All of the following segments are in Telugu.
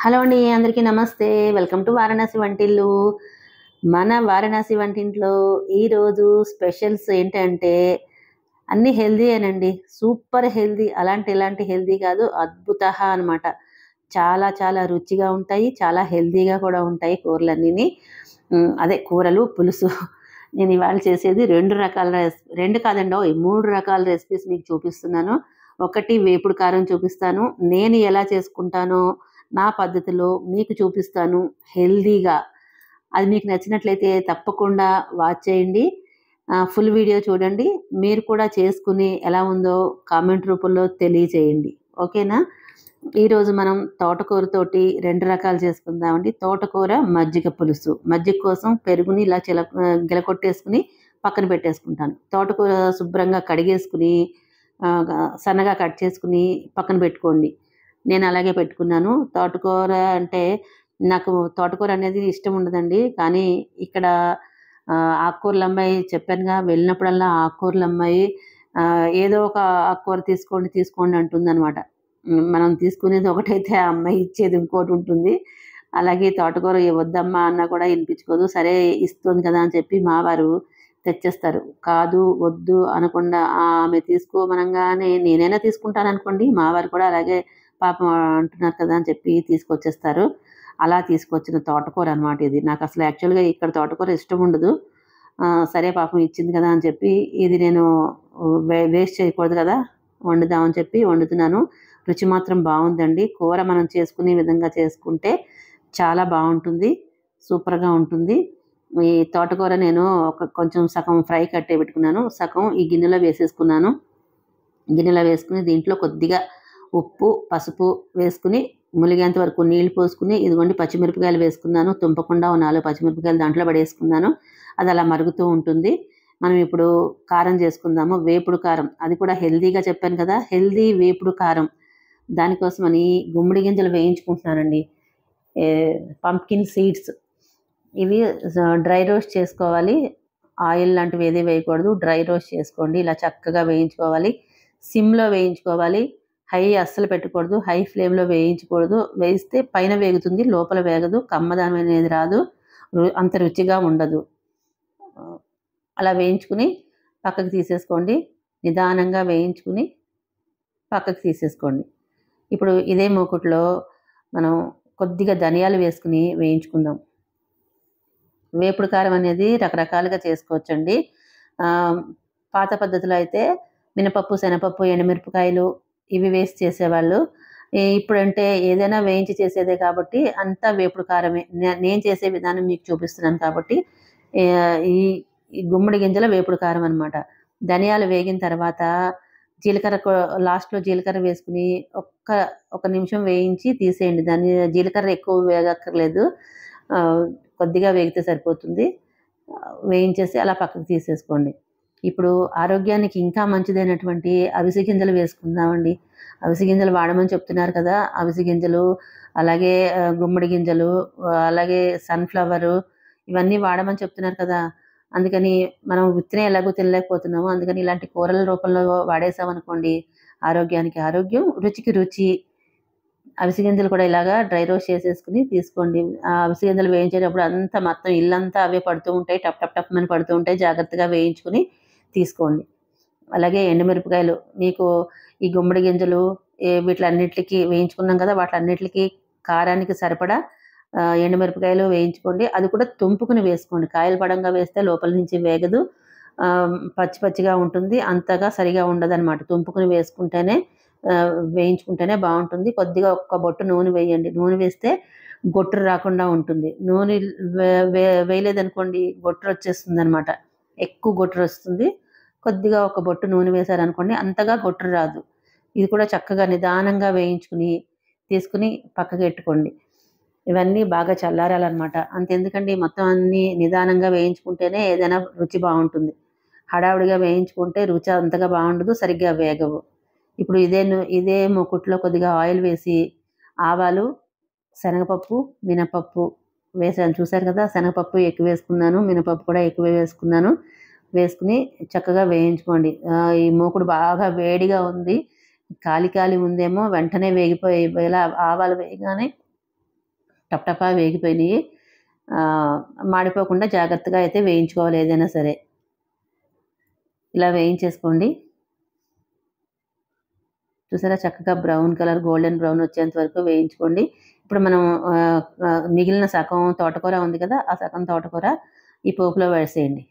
హలో అండి, అందరికీ నమస్తే. వెల్కమ్ టు వారణాసి వంటిల్లు. మన వారణాసి వంటింట్లో ఈరోజు స్పెషల్స్ ఏంటంటే అన్నీ హెల్దీయేనండి. Super healthy. ఇలాంటి హెల్దీ కాదు, అద్భుతహ అనమాట. చాలా చాలా రుచిగా ఉంటాయి. చాలా హెల్దీగా కూడా ఉంటాయి కూరలన్నీని. అదే కూరలు, పులుసు. నేను ఇవాళ చేసేది 2 కాదండి, 3 రకాల రెసిపీస్ మీకు చూపిస్తున్నాను. ఒకటి వేపుడు కారం చూపిస్తాను. నేను ఎలా చేసుకుంటానో నా పద్ధతిలో మీకు చూపిస్తాను హెల్దీగా. అది మీకు నచ్చినట్లయితే తప్పకుండా వాచ్ చేయండి. ఫుల్ వీడియో చూడండి. మీరు కూడా చేసుకుని ఎలా ఉందో కామెంట్ రూపంలో తెలియచేయండి. ఓకేనా? ఈరోజు మనం తోటకూరతోటి 2 రకాలు చేసుకుందామండి. తోటకూర మజ్జిగ పులుసు. మజ్జిగ కోసం పెరుగుని ఇలా గిలకొట్టేసుకుని పక్కన పెట్టేసుకుంటాను. తోటకూర శుభ్రంగా కడిగేసుకుని సన్నగా కట్ చేసుకుని పక్కన పెట్టుకోండి. నేను అలాగే పెట్టుకున్నాను. తోటకూర అంటే నాకు తోటకూర అనేది ఇష్టం ఉండదండి. కానీ ఇక్కడ ఆకుకూరల అమ్మాయి చెప్పానుగా, వెళ్ళినప్పుడల్లా ఆకుకూరల అమ్మాయి ఏదో ఒక ఆకుకూర తీసుకోండి అంటుందన్నమాట. మనం తీసుకునేది ఒకటైతే ఆ అమ్మాయి ఇచ్చేది ఇంకోటి ఉంటుంది. అలాగే తోటకూర వద్దమ్మా అన్నా కూడా వినిపించుకోదు. సరే ఇస్తుంది కదా అని చెప్పి మా వారు తెచ్చేస్తారు. కాదు వద్దు అనకుండా ఆమె తీసుకోమనగానే నేనైనా తీసుకుంటాను అనుకోండి, మా వారు కూడా అలాగే పాపం అంటున్నారు కదా అని చెప్పి తీసుకొచ్చేస్తారు. అలా తీసుకొచ్చిన తోటకూర అనమాట ఇది. నాకు అసలు యాక్చువల్గా ఇక్కడ తోటకూర ఇష్టం ఉండదు. సరే పాపం ఇచ్చింది కదా అని చెప్పి ఇది నేను వేస్ట్ చేయకూడదు కదా, వండుదామని చెప్పి వండుతున్నాను. రుచి మాత్రం బాగుందండి. కూర మనం చేసుకునే విధంగా చేసుకుంటే చాలా బాగుంటుంది, సూపర్గా ఉంటుంది. ఈ తోటకూర నేను కొంచెం సగం ఫ్రై కట్టే పెట్టుకున్నాను, సగం ఈ గిన్నెలో వేసేసుకున్నాను. గిన్నెలో వేసుకుని దీంట్లో కొద్దిగా ఉప్పు, పసుపు వేసుకుని ములిగేంత వరకు నీళ్లు పోసుకుని, ఇదిగోండి పచ్చిమిరపకాయలు వేసుకున్నాను. తుంపకుండా 4 పచ్చిమిరపకాయలు దాంట్లో పడేసుకున్నాను. అది అలా మరుగుతూ ఉంటుంది. మనం ఇప్పుడు కారం చేసుకుందాము. వేపుడు కారం, అది కూడా హెల్దీగా చెప్పాను కదా, హెల్దీ వేపుడు కారం. దానికోసమని గుమ్మడి గింజలు వేయించుకుంటున్నానండి. పంప్కిన్ సీడ్స్ ఇవి డ్రై రోస్ట్ చేసుకోవాలి. ఆయిల్ లాంటివి ఏది వేయకూడదు, డ్రై రోస్ట్ చేసుకోండి. ఇలా చక్కగా వేయించుకోవాలి. సిమ్లో వేయించుకోవాలి. హై అస్సలు పెట్టకూడదు, హై ఫ్లేమ్లో వేయించకూడదు. వేయిస్తే పైన వేగుతుంది, లోపల వేగదు, కమ్మదనం అనేది రాదు, అంత రుచిగా ఉండదు. అలా వేయించుకుని పక్కకు తీసేసుకోండి. నిదానంగా వేయించుకుని పక్కకు తీసేసుకోండి. ఇప్పుడు ఇదే మూకుట్లో మనం కొద్దిగా ధనియాలు వేసుకుని వేయించుకుందాం. వేపుడు కారం అనేది రకరకాలుగా చేసుకోవచ్చండి. పాత పద్ధతిలో అయితే మినపప్పు, శనగపప్పు, ఎండుమిరపకాయలు ఇవి వేసి చేసేవాళ్ళు. ఇప్పుడంటే ఏదైనా వేయించి చేసేదే కాబట్టి అంతా వేపుడు కారమే. నేను చేసే విధానం మీకు చూపిస్తున్నాను కాబట్టి ఈ గుమ్మడి గింజల వేపుడు కారం అనమాట. ధనియాలు వేగిన తర్వాత లాస్ట్లో జీలకర్ర వేసుకుని ఒక నిమిషం వేయించి తీసేయండి. జీలకర్ర ఎక్కువ వేగక్కర్లేదు, కొద్దిగా వేగితే సరిపోతుంది. వేయించేసి అలా పక్కకు తీసేసుకోండి. ఇప్పుడు ఆరోగ్యానికి ఇంకా మంచిదైనటువంటి అవిసె గింజలు వేసుకుందామండి. అవిసె గింజలు వాడమని చెప్తున్నారు కదా, అవిసె గింజలు, అలాగే గుమ్మడి గింజలు, అలాగే సన్ఫ్లవరు, ఇవన్నీ వాడమని చెప్తున్నారు కదా. అందుకని మనం విత్తనే ఎలాగో తినలేకపోతున్నాము. అందుకని ఇలాంటి కూరల రూపంలో వాడేసామనుకోండి, ఆరోగ్యానికి ఆరోగ్యం, రుచికి రుచి. అవిసె గింజలు కూడా ఇలాగా డ్రై రోస్ట్ చేసేసుకుని తీసుకోండి. ఆ అవిసె గింజలు వేయించేటప్పుడు అంతా మొత్తం ఇల్లంతా అవే పడుతూ ఉంటాయి, టప్ టప్ టప్ అని పడుతూ ఉంటాయి. జాగ్రత్తగా వేయించుకుని తీసుకోండి. అలాగే ఎండుమిరపకాయలు, మీకు ఈ గుమ్మడి గింజలు వీటిలన్నిటికీ వేయించుకున్నాం కదా, వాటిలన్నిటికీ కారానికి సరిపడా ఎండుమిరపకాయలు వేయించుకోండి. అది కూడా తుంపుకుని వేసుకోండి. కాయలు పడంగా వేస్తే లోపల నుంచి వేగదు, పచ్చి పచ్చిగా ఉంటుంది, అంతగా సరిగా ఉండదన్నమాట. తుంపుకుని వేయించుకుంటేనే బాగుంటుంది. కొద్దిగా ఒక్క బొట్టు నూనె వేయండి. నూనె వేస్తే గొట్టురు రాకుండా ఉంటుంది. నూనె వేయలేదనుకోండి గొట్టురు వచ్చేస్తుంది అనమాట, ఎక్కువ గొట్టురు వస్తుంది. కొద్దిగా ఒక బొట్టు నూనె వేశారనుకోండి అంతగా గొట్టురు రాదు. ఇది కూడా చక్కగా నిదానంగా వేయించుకుని తీసుకుని పక్కకి పెట్టుకోండి. ఇవన్నీ బాగా చల్లారాలన్నమాట. అంతెందుకండి, మొత్తం అన్నీ నిదానంగా వేయించుకుంటేనే ఏదైనా రుచి బాగుంటుంది. హడావుడిగా వేయించుకుంటే రుచి అంతగా బాగుండదు, సరిగ్గా వేగవు. ఇప్పుడు ఇదే మూకుట్లో కొద్దిగా ఆయిల్ వేసి ఆవాలు, శనగపప్పు, మినపప్పు వేసాను. చూసారు కదా, శనగపప్పు ఎక్కువ వేసుకున్నాను, మినపప్పు కూడా ఎక్కువ వేసుకున్నాను. వేసుకుని చక్కగా వేయించుకోండి. ఈ మూకుడు బాగా వేడిగా ఉంది, కాలి ఉందేమో, వెంటనే వేగిపోయి ఇలా ఆవాలు వేయగానే టపటపా వేగిపోయినాయి. మాడిపోకుండా జాగ్రత్తగా అయితే వేయించుకోవాలి ఏదైనా సరే. ఇలా వేయించేసుకోండి. చూసారా చక్కగా బ్రౌన్ కలర్ గోల్డెన్ బ్రౌన్ వచ్చేంత వరకు వేయించుకోండి. ఇప్పుడు మనం మిగిలిన సగం తోటకూర ఉంది కదా, ఆ సగం తోటకూర ఈ పోపులో వేసేయండి.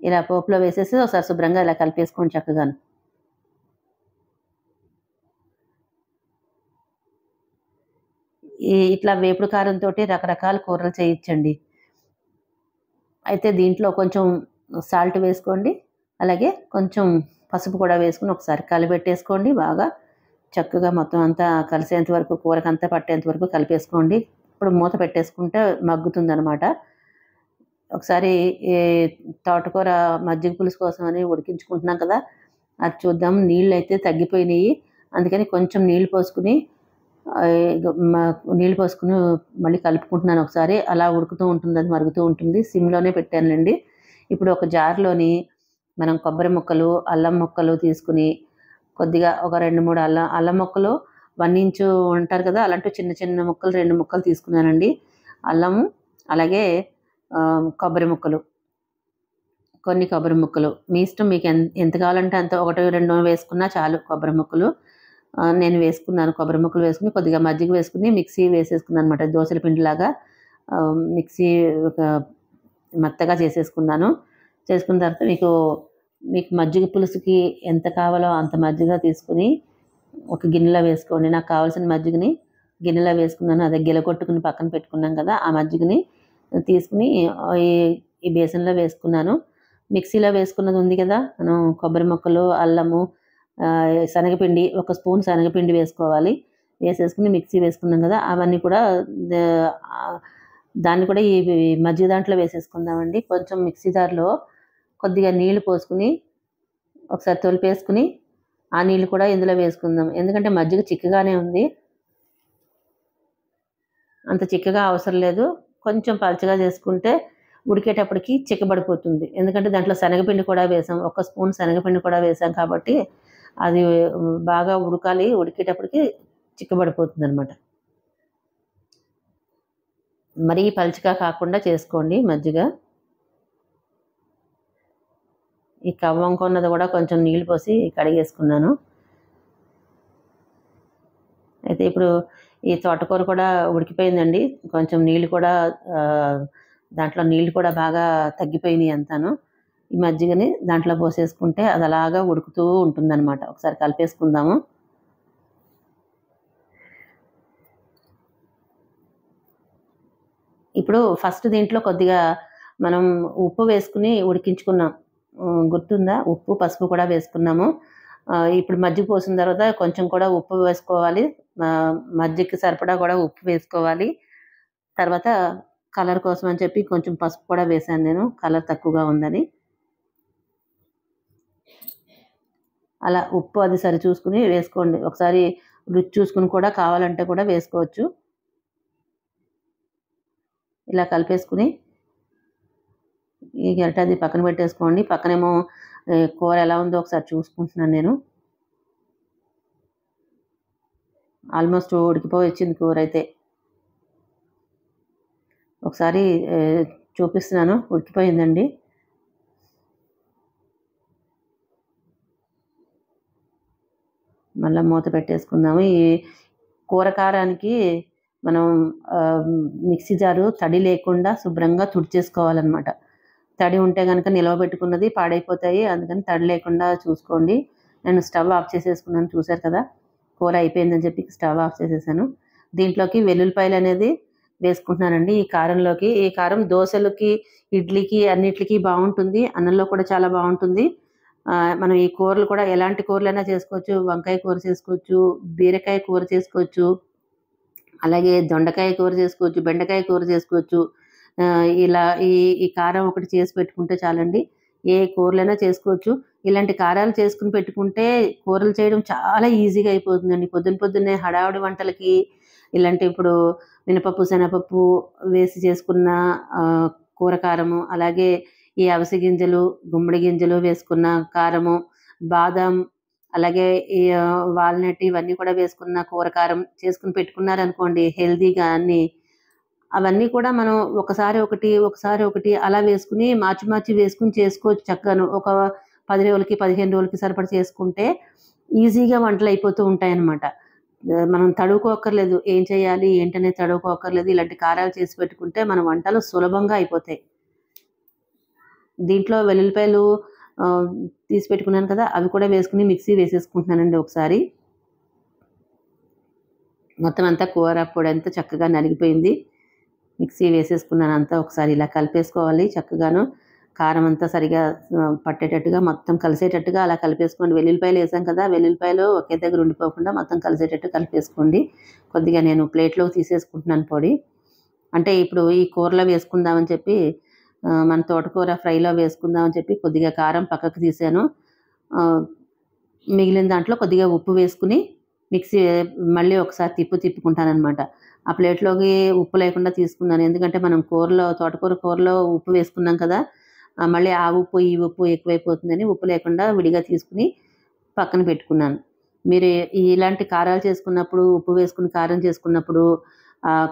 ఇలా పోపులో వేసేసి ఒకసారి శుభ్రంగా ఇలా కలిపేసుకోండి చక్కగాను. ఇట్లా వేపుడు కారంతో రకరకాల కూరలు చేయొచ్చండి. అయితే దీంట్లో కొంచెం సాల్ట్ వేసుకోండి, అలాగే కొంచెం పసుపు కూడా వేసుకుని ఒకసారి కలిపెట్టేసుకోండి. బాగా చక్కగా మొత్తం అంతా కలిసేంత వరకు, కూరకంతా పట్టేంత వరకు కలిపేసుకోండి. ఇప్పుడు మూత పెట్టేసుకుంటే మగ్గుతుందనమాట. ఒకసారి తోటకూర మజ్జిగ పులుసు కోసం అని ఉడికించుకుంటున్నాం కదా, అది చూద్దాం. నీళ్ళు అయితే తగ్గిపోయినాయి, అందుకని కొంచెం నీళ్ళు పోసుకుని మళ్ళీ కలుపుకుంటున్నాను ఒకసారి. అలా ఉడుకుతూ ఉంటుంది, అది మరుగుతూ ఉంటుంది. సిమ్లోనే పెట్టానులేండి. ఇప్పుడు ఒక జార్లోని మనం కొబ్బరి ముక్కలు, అల్లం ముక్కలు తీసుకుని కొద్దిగా ఒక 2-3 అల్లం ముక్కలు 1 ఇంచు ఉంటారు కదా, అలాంటి చిన్న చిన్న ముక్కలు 2 ముక్కలు తీసుకున్నానండి. అల్లము, అలాగే కొబ్బరి ముక్కలు, కొన్ని కొబ్బరి ముక్కలు మీ ఇష్టం, మీకు ఎంత కావాలంటే అంత, 1-2 వేసుకున్నా చాలు కొబ్బరి ముక్కలు. నేను వేసుకున్నాను. కొబ్బరి ముక్కలు వేసుకుని కొద్దిగా మజ్జిగ వేసుకుని మిక్సీ వేసేసుకున్నాను అనమాట. దోశల పిండిలాగా మిక్సీ మెత్తగా చేసేసుకున్నాను. చేసుకున్న తర్వాత మీకు మజ్జిగ పులుసుకి ఎంత కావాలో అంత మజ్జిగ తీసుకుని ఒక గిన్నెలో వేసుకోండి. నాకు కావాల్సిన మజ్జిగని గిన్నెలో వేసుకున్నాను. అదే గిలకొట్టుకుని పక్కన పెట్టుకున్నాం కదా, ఆ మజ్జిగని తీసుకుని ఈ బేసన్లో వేసుకున్నాను. మిక్సీలో వేసుకున్నది ఉంది కదా, మనం కొబ్బరి ముక్కలు, అల్లము, శనగపిండి, 1 స్పూన్ శనగపిండి వేసుకోవాలి. వేసేసుకుని మిక్సీ వేసుకున్నాం కదా, అవన్నీ కూడా దాన్ని కూడా ఈ మజ్జిగ దాంట్లో వేసేసుకుందామండి. కొంచెం మిక్సీ జార్లో కొద్దిగా నీళ్లు పోసుకుని ఒకసారి తొలిపేసుకుని ఆ నీళ్ళు కూడా ఇందులో వేసుకుందాం. ఎందుకంటే మజ్జిగ చిక్కగానే ఉంది, అంత చిక్కగా అవసరం లేదు. కొంచెం పలచగా చేసుకుంటే ఉడికేటప్పటికి చిక్కబడిపోతుంది. ఎందుకంటే దాంట్లో శనగపిండి కూడా వేసాం, 1 స్పూన్ శనగపిండి కూడా వేసాం కాబట్టి అది బాగా ఉడకాలి. ఉడికేటప్పటికి చిక్కబడిపోతుంది అనమాట. మరీ పలచగా కాకుండా చేసుకోండి మజ్జిగ. ఈ కవ్వంకున్నది కూడా కొంచెం నీళ్ళు పోసి కడిగేసుకున్నాను. అయితే ఇప్పుడు ఈ తోటకూర కూడా ఉడికిపోయిందండి. కొంచెం నీళ్ళు కూడా దాంట్లో నీళ్ళు కూడా బాగా తగ్గిపోయినాయి అంతాను. ఈ మజ్జిగని దాంట్లో పోసేసుకుంటే అది అలాగా ఉడుకుతూ ఉంటుందన్నమాట. ఒకసారి కలిపేసుకుందాము. ఇప్పుడు ఫస్ట్ దీంట్లో కొద్దిగా మనం ఉప్పు వేసుకుని ఉడికించుకున్నాం, గుర్తుందా? ఉప్పు, పసుపు కూడా వేసుకున్నాము. ఇప్పుడు మజ్జిగ పోసిన తర్వాత కొంచెం కూడా ఉప్పు వేసుకోవాలి, మజ్జిగకి సరిపడా కూడా ఉప్పు వేసుకోవాలి. తర్వాత కలర్ కోసం అని చెప్పి కొంచెం పసుపు కూడా వేసాను నేను, కలర్ తక్కువగా ఉందని. అలా ఉప్పు అది సరి చూసుకుని వేసుకోండి. ఒకసారి రుచి చూసుకుని కూడా కావాలంటే కూడా వేసుకోవచ్చు. ఇలా కలిపేసుకుని ఈ గరిటె అది పక్కన పెట్టేసుకోండి. పక్కనేమో కూర ఎలా ఉందో ఒకసారి చూసుకుంటున్నాను నేను. ఆల్మోస్ట్ ఉడికిపోయి వచ్చింది కూర అయితే. ఒకసారి చూపిస్తున్నాను, ఉడికిపోయిందండి. మళ్ళీ మూత పెట్టేసుకుందాము. ఈ కూర కారానికి మనం మిక్సీ జారు తడి లేకుండా శుభ్రంగా తుడిచేసుకోవాలన్నమాట. తడి ఉంటే కనుక నిలవ పెట్టుకున్నది పాడైపోతాయి, అందుకని తడి లేకుండా చూసుకోండి. నేను స్టవ్ ఆఫ్ చేసేసుకున్నాను, చూశారు కదా. కూర అయిపోయిందని చెప్పి స్టవ్ ఆఫ్ చేసేసాను. దీంట్లోకి వెల్లుల్లిపాయలు అనేది వేసుకుంటున్నానండి ఈ కారంలోకి. ఈ కారం దోశలకి, ఇడ్లీకి, అన్నిటికి బాగుంటుంది. అన్నంలో కూడా చాలా బాగుంటుంది. మనం ఈ కూరలు కూడా ఎలాంటి కూరలైనా చేసుకోవచ్చు. వంకాయ కూర చేసుకోవచ్చు, బీరకాయ కూర చేసుకోవచ్చు, అలాగే దొండకాయ కూర చేసుకోవచ్చు, బెండకాయ కూర చేసుకోవచ్చు. ఇలా ఈ కారం ఒకటి చేసి పెట్టుకుంటే చాలండి, ఏ కూరలైనా చేసుకోవచ్చు. ఇలాంటి కారాలు చేసుకుని పెట్టుకుంటే కూరలు చేయడం చాలా ఈజీగా అయిపోతుందండి. పొద్దున్నే హడావుడి వంటలకి ఇలాంటి ఇప్పుడు మినపప్పు, శనగపప్పు వేసి చేసుకున్న కూర కారము, అలాగే ఈ అవిసె గింజలు, గుమ్మడి గింజలు వేసుకున్న కారము, బాదం, అలాగే ఈ వాల్నట్ ఇవన్నీ కూడా వేసుకున్న కూర కారం చేసుకుని పెట్టుకున్నారనుకోండి హెల్తీగా అన్నీ. అవన్నీ కూడా మనం ఒకసారి ఒకటి, ఒకసారి ఒకటి అలా వేసుకుని మార్చి మార్చి వేసుకుని చేసుకోవచ్చు చక్కగాను. ఒక 10 రోజులకి, 15 రోజులకి సరిపడా చేసుకుంటే ఈజీగా వంటలయిపోతూ ఉంటాయన్నమాట. మనం తడువుకోక్కర్లేదు. ఏం చేయాలి ఏంటనేది తడువుకోక్కర్లేదు. ఇలాంటి కారాలు చేసి పెట్టుకుంటే మన వంటలు సులభంగా అయిపోతాయి. దీంట్లో వెల్లుల్లిపాయలు తీసి పెట్టుకున్నాను కదా! అవి కూడా వేసుకుని మిక్సీ వేసేసుకుంటున్నానండి ఒకసారి. మొత్తం అంతా కూర పొడంతా చక్కగా నలిగిపోయింది. మిక్సీ వేసేసుకున్నాను అంతా ఒకసారి ఇలా కలిపేసుకోవాలి చక్కగాను. కారం అంతా సరిగా పట్టేటట్టుగా మొత్తం కలిసేటట్టుగా అలా కలిపేసుకోండి. వెల్లుల్లిపాయలు వేసాం కదా! వెల్లుల్లిపాయలు ఒకే దగ్గర ఉండిపోకుండా మొత్తం కలిసేటట్టు కలిపేసుకోండి. కొద్దిగా నేను ప్లేట్‌లోకి తీసేసుకుంటున్నాను పొడి. అంటే ఇప్పుడు ఈ కూరలో వేసుకుందామని చెప్పి మన తోటకూర ఫ్రైలో వేసుకుందామని చెప్పి కొద్దిగా కారం పక్కకు తీసాను. మిగిలిన దాంట్లో కొద్దిగా ఉప్పు వేసుకుని మిక్సీ మళ్ళీ ఒకసారి తిప్పుకుంటాననమాట. ఆ ప్లేట్‌లోకి ఉప్పు లేకుండా తీసుకున్నాను. ఎందుకంటే మనం తోటకూర కూరలో ఉప్పు వేసుకున్నాం కదా! మళ్ళీ ఆ ఉప్పు, ఈ ఉప్పు ఎక్కువైపోతుందని ఉప్పు లేకుండా విడిగా తీసుకుని పక్కన పెట్టుకున్నాను. మీరు ఇలాంటి కారాలు చేసుకున్నప్పుడు, ఉప్పు వేసుకుని కారం చేసుకున్నప్పుడు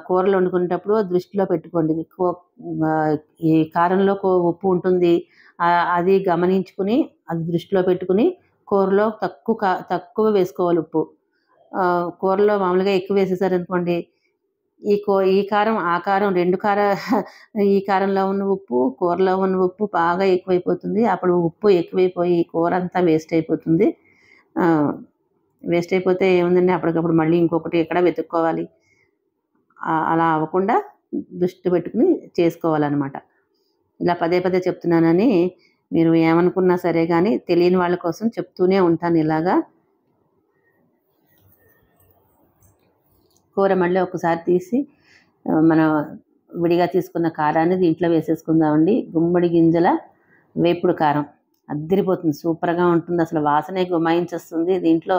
కూరలు వండుకునేటప్పుడు దృష్టిలో పెట్టుకోండి. ఈ కారంలో ఉప్పు ఉంటుంది. అది గమనించుకుని, అది దృష్టిలో పెట్టుకుని కూరలో తక్కువ వేసుకోవాలి ఉప్పు. కూరలో మామూలుగా ఎక్కువ వేసేసారనుకోండి, ఈ కారం, ఆ కారం 2 ఈ కారంలో ఉన్న ఉప్పు, కూరలో ఉన్న ఉప్పు బాగా ఎక్కువైపోతుంది. అప్పుడు ఉప్పు ఎక్కువైపోయి కూర అంతా వేస్ట్ అయిపోతుంది. వేస్ట్ అయిపోతే ఏముందండి అప్పటికప్పుడు మళ్ళీ ఇంకొకటి ఎక్కడ వెతుక్కోవాలి. అలా అవ్వకుండా దృష్టి పెట్టుకుని చేసుకోవాలనమాట. ఇలా పదే పదే చెప్తున్నానని మీరు ఏమనుకున్నా సరే గానీ తెలియని వాళ్ళ కోసం చెప్తూనే ఉంటాను ఇలాగా. కూర మళ్ళీ ఒకసారి తీసి మనం విడిగా తీసుకున్న కారాన్ని దీంట్లో వేసేసుకుందామండి. గుమ్మడి గింజల వేపుడు కారం అద్దిరిపోతుంది. సూపర్‌గా ఉంటుంది. అసలు వాసనే గుమాయించేస్తుంది. దీంట్లో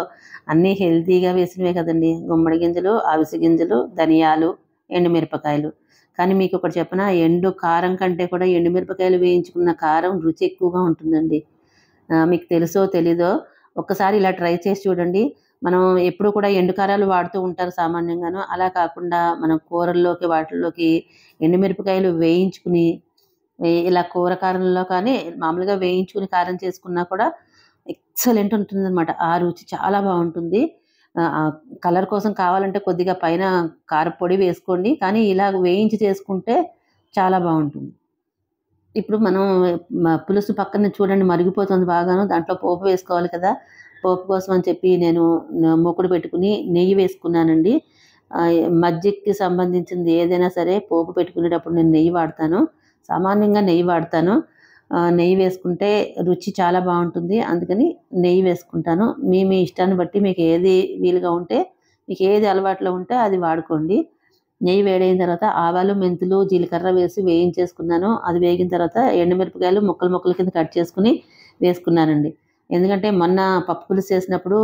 అన్నీ హెల్తీగా వేసినవే కదండీ. గుమ్మడి గింజలు, అవిసె గింజలు, ధనియాలు, ఎండుమిరపకాయలు. కానీ మీకొకటి చెప్పనా? ఎండు కారం కంటే కూడా ఎండుమిరపకాయలు వేయించుకున్న కారం రుచి ఎక్కువగా ఉంటుందండి. మీకు తెలుసో తెలీదో ఒక్కసారి ఇలా ట్రై చేసి చూడండి. మనం ఎప్పుడు కూడా ఎండు కారాలు వాడుతూ ఉంటారు సామాన్యంగాను. అలా కాకుండా మనం కూరల్లోకి వాటిల్లోకి ఎండుమిరపకాయలు వేయించుకుని ఇలా కూర కారంలో కానీ మామూలుగా వేయించుకుని కారం చేసుకున్నా కూడా ఎక్సలెంట్ ఉంటుందనమాట. ఆ రుచి చాలా బాగుంటుంది. కలర్ కోసం కావాలంటే కొద్దిగా పైన కారపొడి వేసుకోండి. కానీ ఇలా వేయించి చేసుకుంటే చాలా బాగుంటుంది. ఇప్పుడు మనం పులుసు పక్కన చూడండి మరిగిపోతుంది బాగాను. దాంట్లో పోపు వేసుకోవాలి కదా! పోపు కోసం అని చెప్పి నేను మూకుడు పెట్టుకుని నెయ్యి వేసుకున్నానండి. మజ్జిగకి సంబంధించింది ఏదైనా సరే పోపు పెట్టుకునేటప్పుడు నేను నెయ్యి వాడతాను. సామాన్యంగా నెయ్యి వాడతాను. నెయ్యి వేసుకుంటే రుచి చాలా బాగుంటుంది. అందుకని నెయ్యి వేసుకుంటాను. మీ ఇష్టాన్ని బట్టి మీకు ఏది వీలుగా ఉంటే, మీకు ఏది అలవాట్లో ఉంటే అది వాడుకోండి. నెయ్యి వేడైన తర్వాత ఆవాలు, మెంతులు, జీలకర్ర వేసి వేయించేసుకున్నాను. అది వేగిన తర్వాత ఎండుమిరపకాయలు ముక్కలు కింద కట్ చేసుకుని వేసుకున్నానండి. ఎందుకంటే మొన్న పప్పు పులుసు చేసినప్పుడు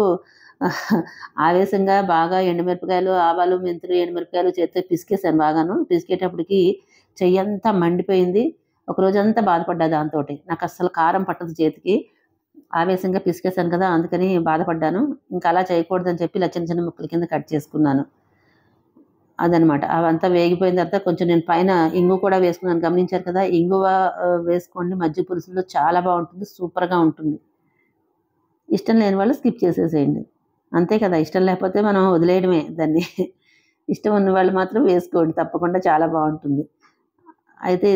ఆవేశంగా బాగా ఎండుమిరపకాయలు, ఆవాలు, మెంతులు, ఎండుమిరపకాయలు చేత్తో పిసికేసాను బాగాను. పిసికేటప్పటికి చెయ్యంతా మండిపోయింది. ఒకరోజంతా బాధపడ్డా దాంతోటి. నాకస్సలు కారం పట్టదు చేతికి. ఆవేశంగా పిసికేసాను కదా! అందుకని బాధపడ్డాను. ఇంకా అలా చేయకూడదని చెప్పి ఇలా చిన్న చిన్న ముక్కల కింద కట్ చేసుకున్నాను. అదనమాట. అవంతా వేగిపోయిన తర్వాత కొంచెం నేను పైన ఇంగువ కూడా వేసుకున్నాను. గమనించారు కదా! ఇంగువ వేసుకోండి మజ్జిగ పులుసులో చాలా బాగుంటుంది. సూపర్‌గా ఉంటుంది. ఇష్టం లేని వాళ్ళు స్కిప్ చేసేసేయండి. అంతే కదా! ఇష్టం లేకపోతే మనం వదిలేయడమే దాన్ని. ఇష్టం ఉన్న వాళ్ళు మాత్రం వేసుకోండి. తప్పకుండా చాలా బాగుంటుంది. అయితే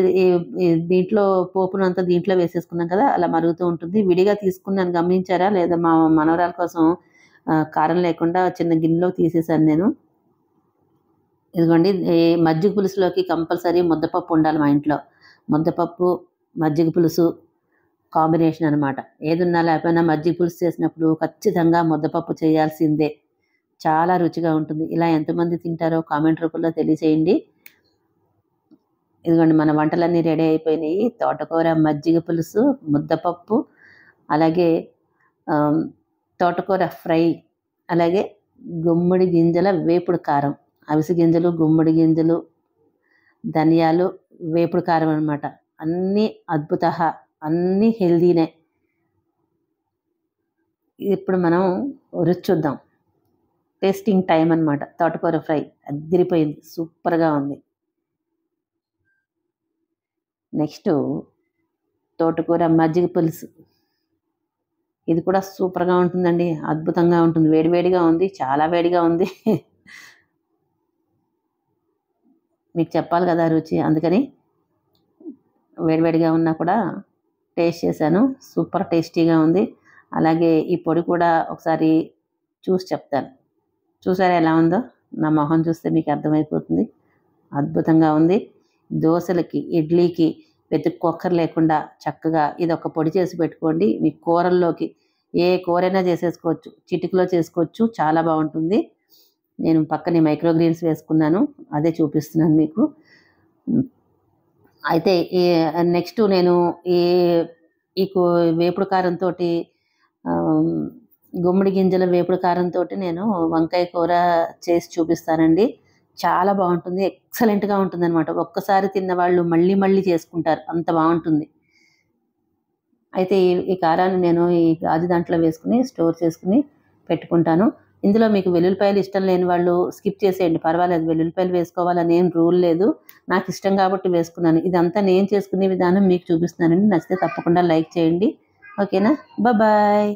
దీంట్లో పోపునంతా దీంట్లో వేసేసుకున్నాం కదా! అలా మరుగుతూ ఉంటుంది. విడిగా తీసుకున్నాను గమనించారా లేదా? మా మనవరాల కోసం కారం లేకుండా చిన్న గిన్నెలో తీసేసాను నేను. ఇదిగోండి ఈ మజ్జిగ పులుసులోకి కంపల్సరీ ముద్దపప్పు ఉండాలి మా ఇంట్లో. ముద్దపప్పు, మజ్జిగ పులుసు కాంబినేషన్ అనమాట. ఏదున్నా లేకపోయినా మజ్జిగ పులుసు చేసినప్పుడు ఖచ్చితంగా ముద్దపప్పు చేయాల్సిందే. చాలా రుచిగా ఉంటుంది. ఇలా ఎంతమంది తింటారో కామెంట్ రూపంలో తెలియచేయండి. ఇదిగోండి మన వంటలన్నీ రెడీ అయిపోయినాయి. తోటకూర మజ్జిగ పులుసు, ముద్దపప్పు, అలాగే తోటకూర ఫ్రై, అలాగే గుమ్మడి గింజల వేపుడు కారం. అవిసె గింజలు, గుమ్మడి గింజలు, ధనియాలు, వేపుడు కారం అనమాట. అన్నీ అద్భుతః. అన్నీ హెల్తీనే. ఇప్పుడు మనం రుచి చూద్దాం. టేస్టింగ్ టైం అన్నమాట. తోటకూర ఫ్రై అదిరిపోయింది, సూపర్గా ఉంది. నెక్స్ట్ తోటకూర మజ్జిగ పులుసు, ఇది కూడా సూపర్గా ఉంటుందండి, అద్భుతంగా ఉంటుంది. వేడివేడిగా ఉంది, చాలా వేడిగా ఉంది. మీకు చెప్పాలి కదా రుచి, అందుకని వేడివేడిగా ఉన్నా కూడా టేస్ట్ చేశాను. సూపర్ టేస్టీగా ఉంది. అలాగే ఈ పొడి కూడా ఒకసారి చూసి చెప్తాను. చూసారా ఎలా ఉందో? నా మొహం చూస్తే మీకు అర్థమైపోతుంది. అద్భుతంగా ఉంది. దోశలకి, ఇడ్లీకి వెతుక్కోక్కర్ లేకుండా చక్కగా ఇదొక పొడి చేసి పెట్టుకోండి. మీ కూరల్లోకి ఏ కూరైనా చేసేసుకోవచ్చు, చిటికలో చేసుకోవచ్చు, చాలా బాగుంటుంది. నేను పక్కనే మైక్రోగ్రీన్స్ వేసుకున్నాను, అదే చూపిస్తున్నాను మీకు. అయితే నెక్స్ట్ నేను ఈ ఈ వేపుడు కారంతో, గుమ్మడి గింజల వేపుడు కారంతో నేను వంకాయ కూర చేసి చూపిస్తానండి. చాలా బాగుంటుంది, ఎక్సలెంట్గా ఉంటుంది అనమాట. ఒక్కసారి తిన్న వాళ్ళు మళ్ళీ మళ్ళీ చేసుకుంటారు, అంత బాగుంటుంది. అయితే ఈ కారాన్ని నేను ఈ గాజు దాంట్లో వేసుకుని స్టోర్ చేసుకుని పెట్టుకుంటాను. ఇందులో మీకు వెల్లుల్లిపాయలు ఇష్టం లేని వాళ్ళు స్కిప్ చేసేయండి, పర్వాలేదు. వెల్లుల్లిపాయలు వేసుకోవాలని ఏం రూల్ లేదు, నాకు ఇష్టం కాబట్టి వేసుకున్నాను. ఇదంతా నేను చేసుకునే విధానం మీకు చూపిస్తున్నానండి. నచ్చితే తప్పకుండా లైక్ చేయండి. ఓకేనా? బాయ్.